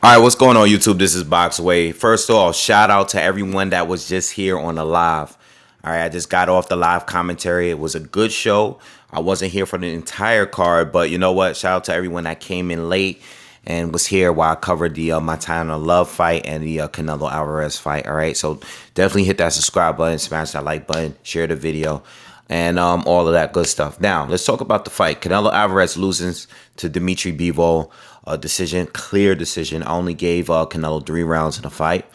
All right, what's going on, YouTube? This is BoxingWave. First of all, shout out to everyone that was just here on the live. All right, I just got off the live commentary. It was a good show. I wasn't here for the entire card, but you know what? Shout out to everyone that came in late and was here while I covered the Montana Love fight and the Canelo Alvarez fight. All right, so definitely hit that subscribe button, smash that like button, share the video, and all of that good stuff. Now, let's talk about the fight. Canelo Alvarez loses to Dimitri Bivol. A decision, clear decision. I only gave Canelo 3 rounds in the fight.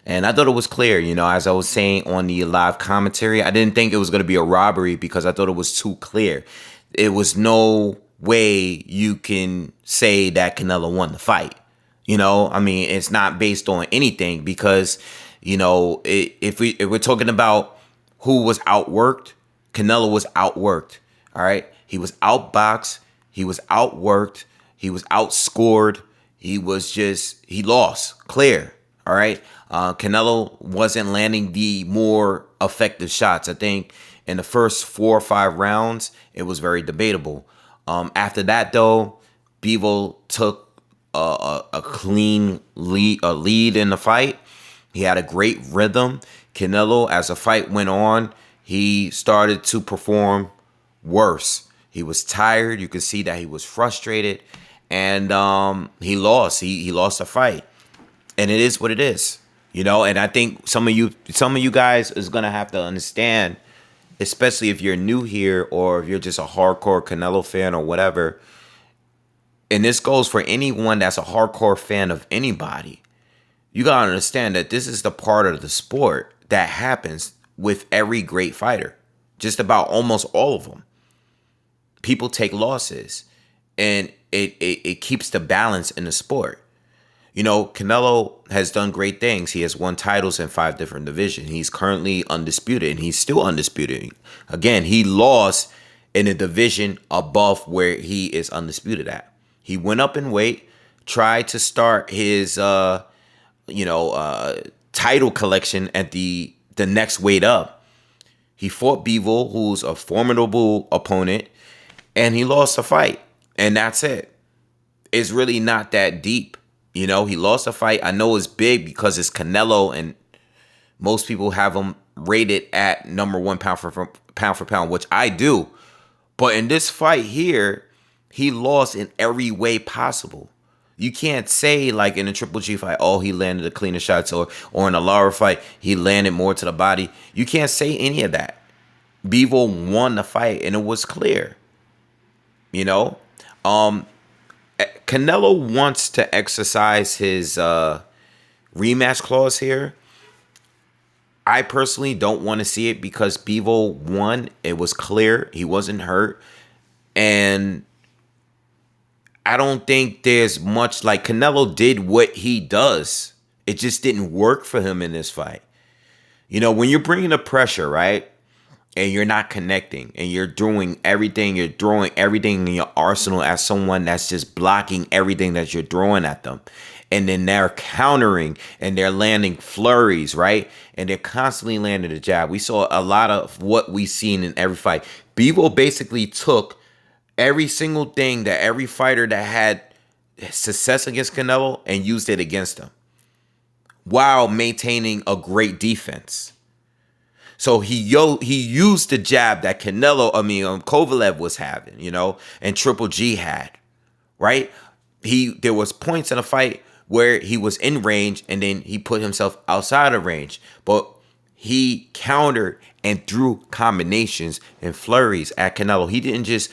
And I thought it was clear, you know, as I was saying on the live commentary, I didn't think it was going to be a robbery because I thought it was too clear. It was no way you can say that Canelo won the fight. You know, I mean, it's not based on anything because, you know, if we're talking about who was outworked, Canelo was outworked. All right. He was outboxed. He was outworked. He was outscored. He lost. Clear. All right. Canelo wasn't landing the more effective shots. I think in the first 4 or 5 rounds, it was very debatable. After that, though, Bivol took a clean lead in the fight. He had a great rhythm. Canelo, as the fight went on, he started to perform worse. He was tired. You could see that he was frustrated. And he lost. He lost the fight. And it is what it is. You know, and I think some of you guys is gonna have to understand, especially if you're new here or if you're just a hardcore Canelo fan or whatever. And this goes for anyone that's a hardcore fan of anybody. You gotta understand that this is the part of the sport that happens with every great fighter. Just about almost all of them. People take losses. And it keeps the balance in the sport. You know, Canelo has done great things. He has won titles in 5 different divisions. He's currently undisputed, and he's still undisputed. Again, he lost in a division above where he is undisputed at. He went up in weight, tried to start his, title collection at the next weight up. He fought Bivol, who's a formidable opponent, and he lost the fight. And that's it. It's really not that deep. You know, he lost a fight. I know it's big because it's Canelo, and most people have him rated at #1 pound for pound, which I do. But in this fight here, he lost in every way possible. You can't say like in a Triple G fight, oh, he landed the cleaner shots, or in a Lara fight, he landed more to the body. You can't say any of that. Bivol won the fight, and it was clear. You know? Canelo wants to exercise his rematch clause here. I personally don't want to see it because Bivol won. It was clear. He wasn't hurt. And I don't think there's much, like, Canelo did what he does. It just didn't work for him in this fight. You know, when you're bringing the pressure, right? And you're not connecting, and you're doing everything, you're throwing everything in your arsenal at someone that's just blocking everything that you're throwing at them. And then they're countering, and they're landing flurries, right? And they're constantly landing a jab. We saw a lot of what we've seen in every fight. Bivol basically took every single thing that every fighter that had success against Canelo and used it against him while maintaining a great defense. So he used the jab that Kovalev was having, you know, and Triple G had, right? There was points in the fight where he was in range and then he put himself outside of range, but he countered and threw combinations and flurries at Canelo. He didn't just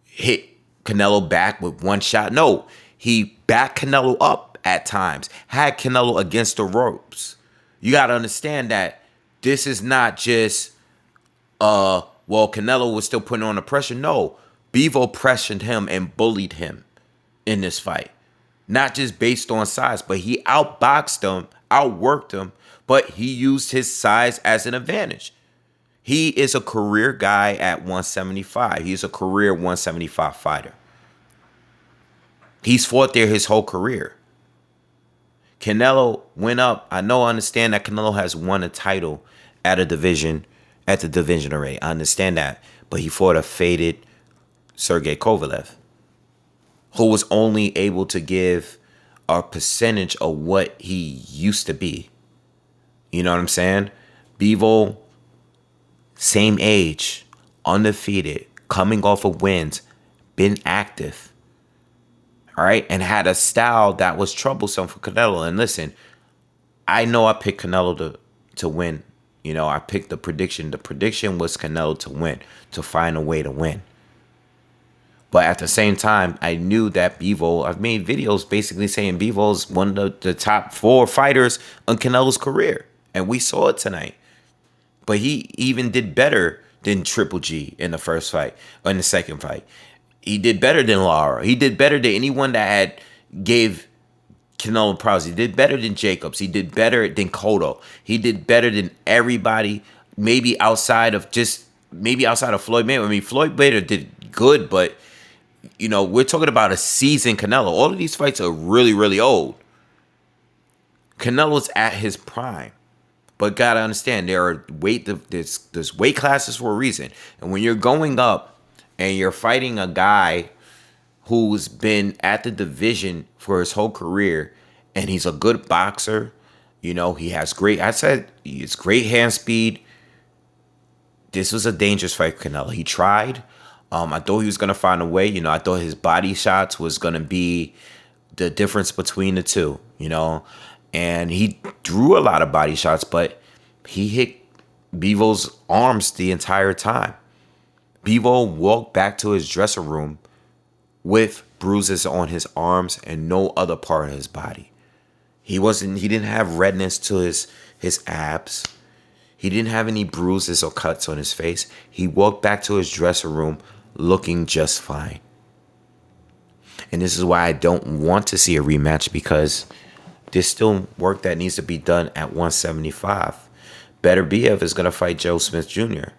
hit Canelo back with one shot. No, he backed Canelo up at times, had Canelo against the ropes. You got to understand that. This is not just, Canelo was still putting on the pressure. No, Bivol pressured him and bullied him in this fight. Not just based on size, but he outboxed him, outworked him, but he used his size as an advantage. He is a career guy at 175. He's a career 175 fighter. He's fought there his whole career. Canelo went up. I understand that Canelo has won a title at the division array. I understand that. But he fought a faded Sergey Kovalev, who was only able to give a percentage of what he used to be. You know what I'm saying? Bivol, same age, undefeated, coming off of wins, been active, all right, and had a style that was troublesome for Canelo. And listen, I know I picked Canelo to win. You know, I picked the prediction. The prediction was Canelo to win, to find a way to win. But at the same time, I knew that Bivol, I've made videos basically saying Bivol's one of the top 4 fighters in Canelo's career. And we saw it tonight. But he even did better than Triple G in the first fight, or in the second fight. He did better than Lara. He did better than anyone that had gave Canelo problems. He did better than Jacobs. He did better than Cotto. He did better than everybody, maybe outside of Floyd Mayweather. I mean, Floyd Mayweather did good, but you know, we're talking about a seasoned Canelo. All of these fights are really, really old. Canelo's at his prime. But gotta understand, there's weight classes for a reason. And when you're going up and you're fighting a guy who's been at the division for his whole career, and he's a good boxer, you know, he has great hand speed. This was a dangerous fight for Canelo. He tried. I thought he was gonna find a way. You know, I thought his body shots was gonna be the difference between the two, you know. And he drew a lot of body shots, but he hit Bivol's arms the entire time. Bivol walked back to his dressing room with bruises on his arms and no other part of his body. He didn't have redness to his abs. He didn't have any bruises or cuts on his face. He walked back to his dressing room looking just fine. And this is why I don't want to see a rematch, because there's still work that needs to be done at 175. Beterbiev is going to fight Joe Smith Jr.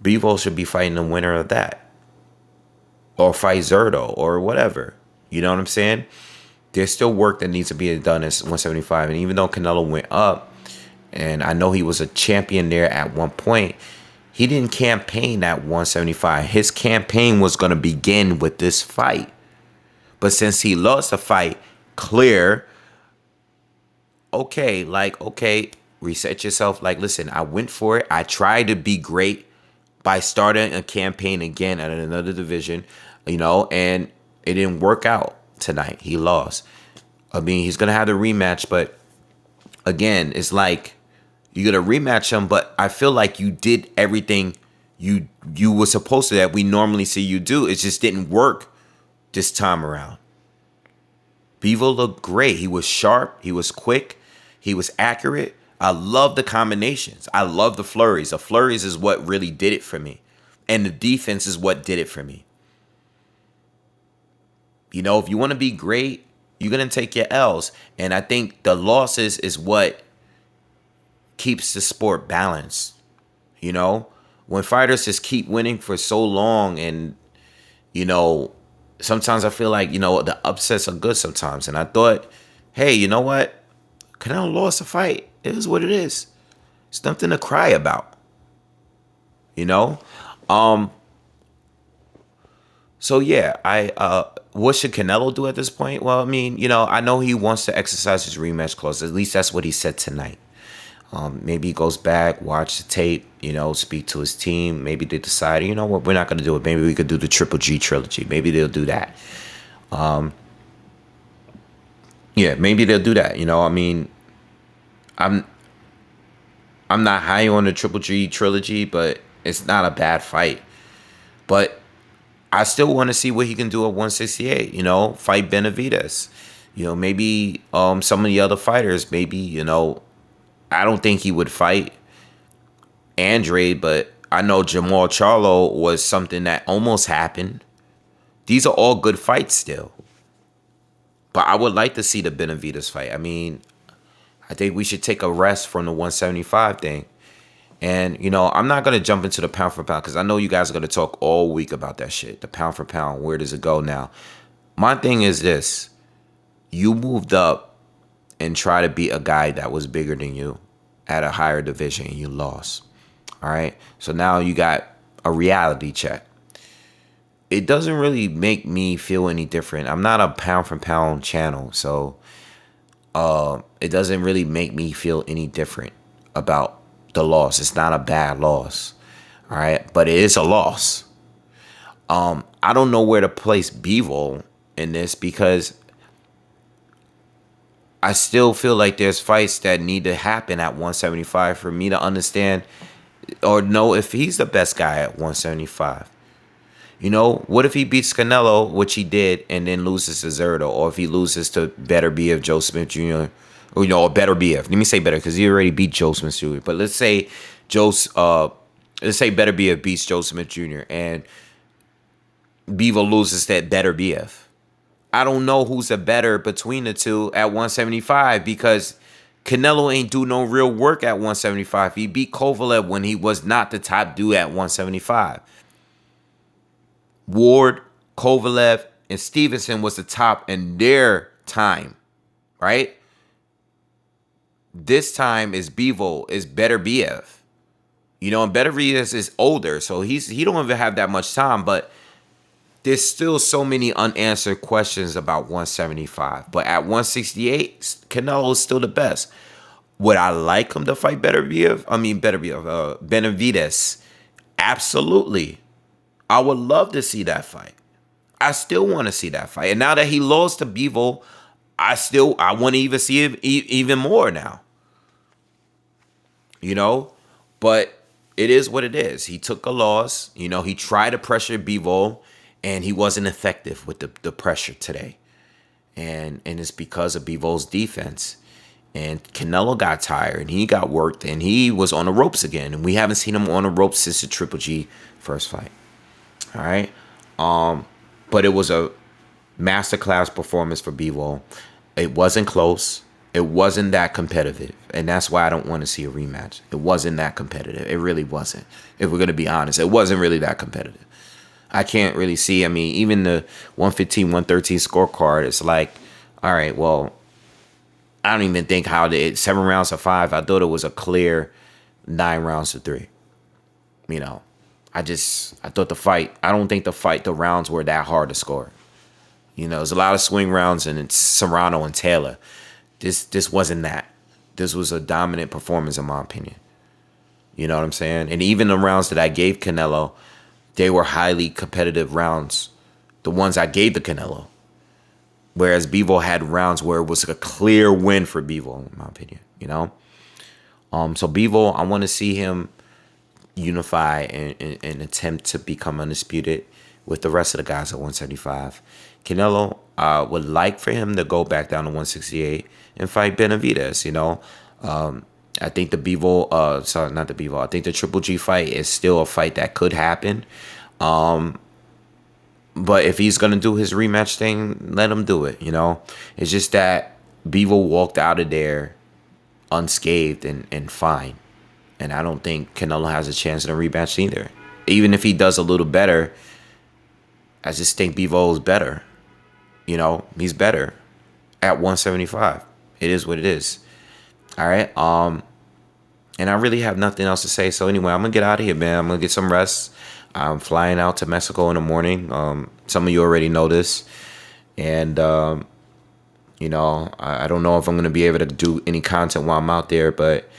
Bivol should be fighting the winner of that. Or fight Zerto or whatever. You know what I'm saying? There's still work that needs to be done at 175. And even though Canelo went up, and I know he was a champion there at one point, he didn't campaign at 175. His campaign was going to begin with this fight. But since he lost the fight, clear, okay, reset yourself. Like, listen, I went for it. I tried to be great by starting a campaign again at another division, you know, and it didn't work out tonight. He lost. I mean, he's going to have the rematch, but again, it's like you're going to rematch him, but I feel like you did everything you were supposed to that we normally see you do. It just didn't work this time around. Bivol looked great. He was sharp. He was quick. He was accurate. I love the combinations. I love the flurries. The flurries is what really did it for me. And the defense is what did it for me. You know, if you want to be great, you're going to take your L's. And I think the losses is what keeps the sport balanced. You know, when fighters just keep winning for so long, and, you know, sometimes I feel like, you know, the upsets are good sometimes. And I thought, hey, you know what? Canelo lost a fight. It is what it is. It's nothing to cry about. You know? So yeah, what should Canelo do at this point? Well, I mean, you know, I know he wants to exercise his rematch clause. At least that's what he said tonight. Maybe he goes back, watch the tape, you know, speak to his team. Maybe they decide, you know what, we're not going to do it. Maybe we could do the Triple G trilogy. Maybe they'll do that. Yeah, maybe they'll do that. You know, I mean, I'm not high on the Triple G trilogy, but it's not a bad fight. But I still want to see what he can do at 168. You know, fight Benavidez. You know, maybe some of the other fighters. Maybe, you know, I don't think he would fight Andre, but I know Jamal Charlo was something that almost happened. These are all good fights still. But I would like to see the Benavidez fight. I mean, I think we should take a rest from the 175 thing. And, you know, I'm not going to jump into the pound for pound because I know you guys are going to talk all week about that shit. The pound for pound, where does it go now? My thing is this. You moved up and try to beat a guy that was bigger than you at a higher division and you lost. All right? So now you got a reality check. it doesn't really make me feel any different. I'm not a pound for pound channel, so it doesn't really make me feel any different about the loss. It's not a bad loss, all right, but it is a loss. I don't know where to place Bivol in this because I still feel like there's fights that need to happen at 175 for me to understand or know if he's the best guy at 175. You know, what if he beats Canelo, which he did, and then loses to Zerto, or if he loses to Better BF Joe Smith Jr., or, you know, or Better BF. Let me say Better because he already beat Joe Smith Jr. But let's say Better BF beats Joe Smith Jr. and Bivol loses that Better BF. I don't know who's the better between the two at 175 because Canelo ain't do no real work at 175. He beat Kovalev when he was not the top dude at 175. Ward, Kovalev, and Stevenson was the top in their time, right? This time is Bivol, is Better BF. You know, and Better BF is older, so he don't even have that much time, but there's still so many unanswered questions about 175. But at 168, Canelo is still the best. Would I like him to fight Benavidez? Absolutely. I would love to see that fight. I still want to see that fight. And now that he lost to Bivol, I want to even see him even more now. You know? But it is what it is. He took a loss. You know, he tried to pressure Bivol, and he wasn't effective with the pressure today. And it's because of Bivol's defense. And Canelo got tired, and he got worked, and he was on the ropes again. And we haven't seen him on the ropes since the Triple G first fight. All right. But it was a masterclass performance for Bivol. It wasn't close. It wasn't that competitive. And that's why I don't want to see a rematch. It wasn't that competitive. It really wasn't. If we're going to be honest, it wasn't really that competitive. I can't really see. I mean, even the 115, 113 scorecard, it's like, all right, well, I don't even think how 7 rounds to 5. I thought it was a clear 9 rounds to 3. You know, I thought I don't think the rounds were that hard to score. You know, there's a lot of swing rounds, and it's Serrano and Taylor. This wasn't that. This was a dominant performance, in my opinion. You know what I'm saying? And even the rounds that I gave Canelo, they were highly competitive rounds. The ones I gave to Canelo. Whereas Bivol had rounds where it was a clear win for Bivol, in my opinion. You know? So Bivol, I want to see him unify and attempt to become undisputed with the rest of the guys at 175. Canelo, would like for him to go back down to 168 and fight Benavidez, you know. I think the Bivol, I think the Triple G fight is still a fight that could happen. But if he's going to do his rematch thing, let him do it, you know. It's just that Bivol walked out of there unscathed and fine. And I don't think Canelo has a chance in a rematch either. Even if he does a little better, I just think Bivol is better. You know, he's better at 175. It is what it is. All right. And I really have nothing else to say. So anyway, I'm going to get out of here, man. I'm going to get some rest. I'm flying out to Mexico in the morning. Some of you already know this. And, you know, I don't know if I'm going to be able to do any content while I'm out there. But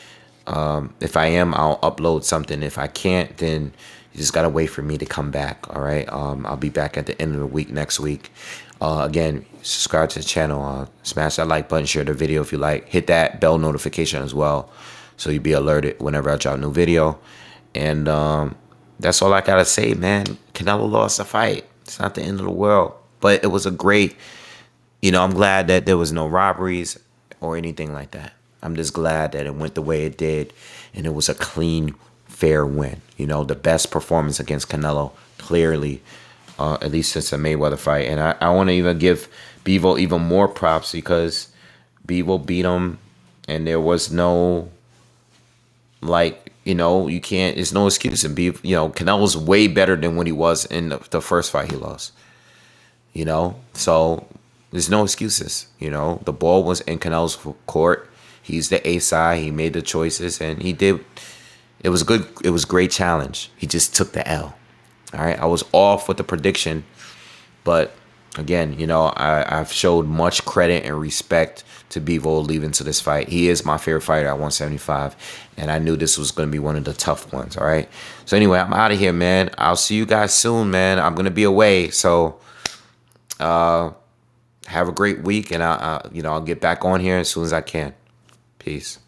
if I am, I'll upload something. If I can't, then you just got to wait for me to come back. All right. I'll be back at the end of the week next week. Again, subscribe to the channel. Smash that like button. Share the video if you like. Hit that bell notification as well, so you'll be alerted whenever I drop a new video. And that's all I got to say, man. Canelo lost the fight. It's not the end of the world. But it was a great, you know, I'm glad that there was no robberies or anything like that. I'm just glad that it went the way it did. And it was a clean, fair win. You know, the best performance against Canelo, clearly, at least since the Mayweather fight. And I want to even give Bivol even more props because Bivol beat him. And there was no, like, you know, you can't, there's no excuse. And you know, Canelo's way better than what he was in the first fight he lost. You know, so there's no excuses. You know, the ball was in Canelo's court. He's the A side. He made the choices, and he did. It was good. It was a great challenge. He just took the L. All right, I was off with the prediction, but again, you know, I've showed much credit and respect to Bivol leaving to this fight. He is my favorite fighter at 175, and I knew this was going to be one of the tough ones, all right? So anyway, I'm out of here, man. I'll see you guys soon, man. I'm going to be away, so have a great week, and I'll get back on here as soon as I can. Peace.